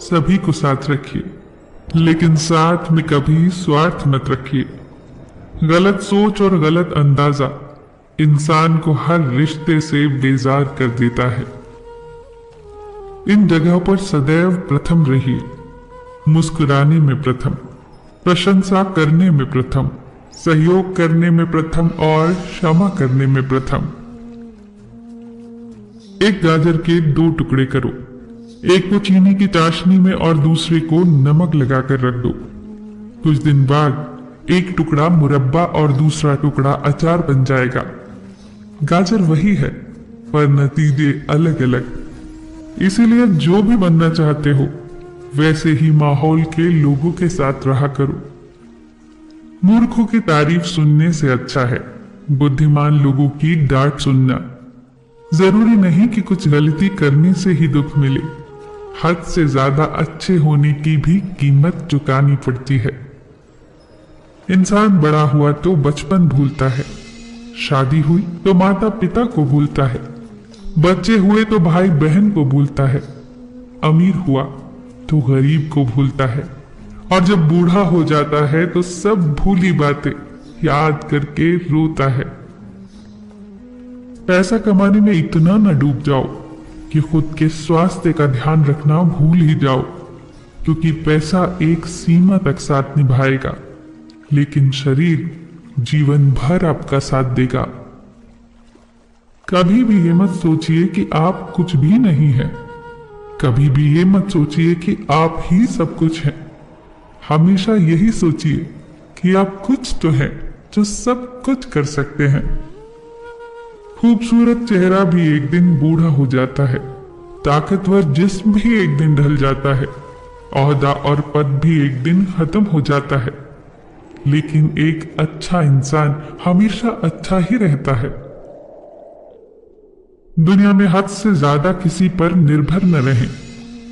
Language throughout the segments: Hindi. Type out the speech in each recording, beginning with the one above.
सभी को साथ रखिए, लेकिन साथ में कभी स्वार्थ मत रखिए। गलत सोच और गलत अंदाजा इंसान को हर रिश्ते से बेजार कर देता है। इन जगहों पर सदैव प्रथम रहिए। मुस्कुराने में प्रथम, प्रशंसा करने में प्रथम, सहयोग करने में प्रथम और क्षमा करने में प्रथम। एक गाजर के 2 टुकड़े करो, एक को चीनी की चाशनी में और दूसरे को नमक लगाकर रख दो। कुछ दिन बाद एक टुकड़ा मुरब्बा और दूसरा टुकड़ा अचार बन जाएगा। गाजर वही है, पर नतीजे अलग अलग। इसीलिए जो भी बनना चाहते हो वैसे ही माहौल के लोगों के साथ रहा करो। मूर्खों की तारीफ सुनने से अच्छा है बुद्धिमान लोगों की डांट सुनना। जरूरी नहीं कि कुछ गलती करने से ही दुख मिले, हद से ज्यादा अच्छे होने की भी कीमत चुकानी पड़ती है। इंसान बड़ा हुआ तो बचपन भूलता है, शादी हुई तो माता पिता को भूलता है, बच्चे हुए तो भाई बहन को भूलता है, अमीर हुआ तो गरीब को भूलता है, और जब बूढ़ा हो जाता है तो सब भूली बातें याद करके रोता है। पैसा कमाने में इतना न डूब जाओ कि खुद के स्वास्थ्य का ध्यान रखना भूल ही जाओ, क्योंकि पैसा एक सीमा तक साथ निभाएगा, लेकिन शरीर जीवन भर आपका साथ देगा। कभी भी ये मत सोचिए कि आप कुछ भी नहीं है, कभी भी ये मत सोचिए कि आप ही सब कुछ हैं। हमेशा यही सोचिए कि आप कुछ तो हैं जो सब कुछ कर सकते हैं। खूबसूरत चेहरा भी एक दिन बूढ़ा हो जाता है, ताकतवर जिस्म भी एक दिन ढल जाता है, ओहदा और पद भी एक दिन खत्म हो जाता है, लेकिन एक अच्छा इंसान हमेशा अच्छा ही रहता है। दुनिया में हद से ज्यादा किसी पर निर्भर न रहें,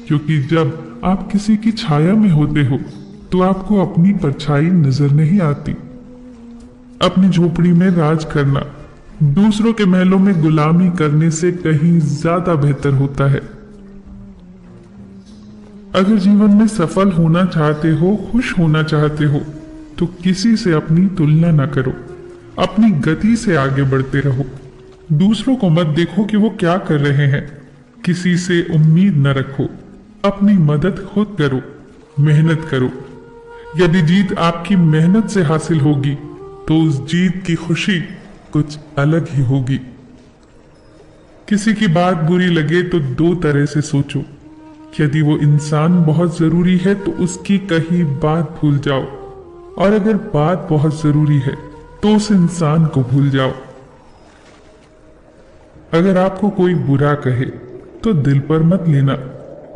क्योंकि जब आप किसी की छाया में होते हो तो आपको अपनी परछाई नजर नहीं आती। अपनी झोपड़ी में राज करना दूसरों के महलों में गुलामी करने से कहीं ज्यादा बेहतर होता है। अगर जीवन में सफल होना चाहते हो, खुश होना चाहते हो, तो किसी से अपनी तुलना न करो, अपनी गति से आगे बढ़ते रहो। दूसरों को मत देखो कि वो क्या कर रहे हैं, किसी से उम्मीद न रखो, अपनी मदद खुद करो, मेहनत करो। यदि जीत आपकी मेहनत से हासिल होगी तो उस जीत की खुशी कुछ अलग ही होगी। किसी की बात बुरी लगे तो 2 तरह से सोचो। यदि वो इंसान बहुत जरूरी है तो उसकी कही बात भूल जाओ, और अगर बात बहुत जरूरी है तो उस इंसान को भूल जाओ। अगर आपको कोई बुरा कहे तो दिल पर मत लेना,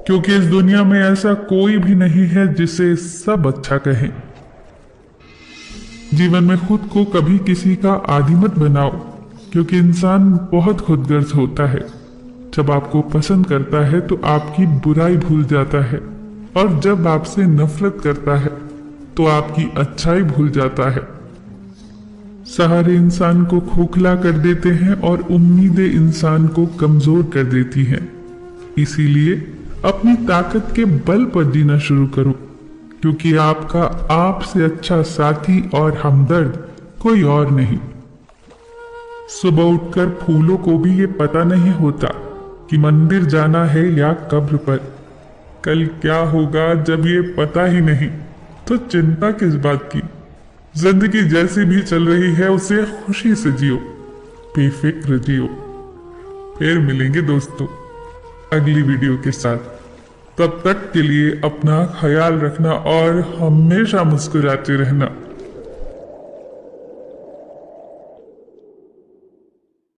क्योंकि इस दुनिया में ऐसा कोई भी नहीं है जिसे सब अच्छा कहें। जीवन में खुद को कभी किसी का आदी मत बनाओ, क्योंकि इंसान बहुत खुदगर्ज होता है। जब आपको पसंद करता है तो आपकी बुराई भूल जाता है, और जब आपसे नफरत करता है तो आपकी अच्छाई भूल जाता है। सहारे इंसान को खोखला कर देते हैं और उम्मीदें इंसान को कमजोर कर देती हैं। इसीलिए अपनी ताकत के बल पर जीना शुरू करो, क्योंकि आपका आपसे अच्छा साथी और हमदर्द कोई और नहीं। सुबह उठकर फूलों को भी ये पता नहीं होता कि मंदिर जाना है या कब्र पर। कल क्या होगा जब ये पता ही नहीं, तो चिंता किस बात की। जिंदगी जैसी भी चल रही है उसे खुशी से जियो, बेफिक्र जियो। फिर मिलेंगे दोस्तों अगली वीडियो के साथ। तब तक के लिए अपना ख्याल रखना और हमेशा मुस्कुराते रहना।